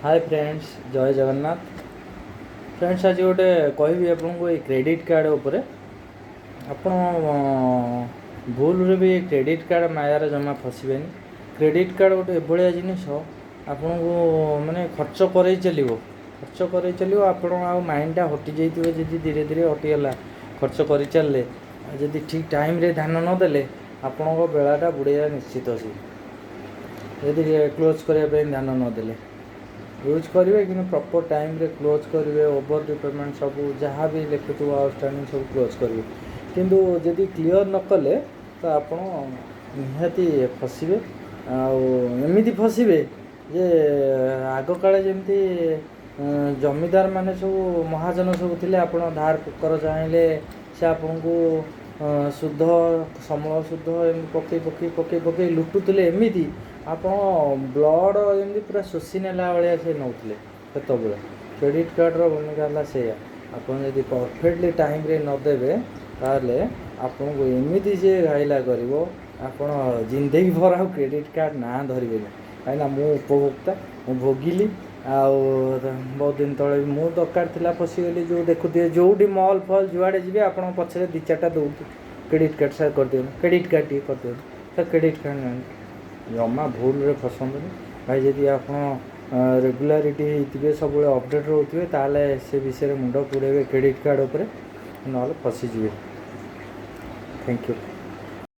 Hi friends, जय Jagannath. Friends, आज गोटे कहबी आपको ये क्रेडिट कार्ड उपर आप भूल भी क्रेडिट कार्ड मायार जमा फसबे। क्रेडिट कार्ड गोटे एभलिया जिनिस आपन को माने खर्च कर चलो आप माइंडटा हटि जाइए। जी धीरे धीरे हटिगला खर्च कर चलले जदि ठीक टाइम रे ध्यान नदेले आपण बेलाटा बुड़ेगा निश्चित अच्छी। यदि क्लोज करने ध्यान नदेले यूज करेंगे कि प्रॉपर टाइम रे क्लोज करेंगे। ओवर रिपेमेंट सब जहाँ भी लिखुव आउटस्टैंडिंग सब क्लोज करेंगे। किंतु जदि क्लियर न कले तो आप निहाती फसबे। आमती फसबे जे आग काले जमती जमीदार माने सब महाजन सब थे। आप धार कर चाहले से आपन को शुद्ध समूल शुद्ध पकई पकई पकई पकई लुटुले। एमती आप ब्लड एमती पूरा शोषी नेला भाया से नौले से क्रेडिट कार्डर भूमिका है से आपड़ी परफेक्टली टाइम रे नदेवे ताले आपन को एमती से घाइला कर जिंदगी भर आ क्रेडिट कार्ड ना धरबे कहीं मु उपभोक्ता मु भोगिली। बहुत दिन तले मु दरकार था फसीगली जो देखुए जो मल फल जुआड़े जी आप पछे दी चार्टा दौड़ क्रेडिट कार्ड सार कर दिखाँ क्रेडिट कार्ड टी कर दिखाँ सर क्रेडिट कार्ड ना जमा भूल रे फसंद भाई। जदि आप रेगुलारिटी होते सब अपडेट रोथे ताले से विषय मुंड पुरेबे क्रेडिट कार्ड उपर ना फसीजे। Thank you.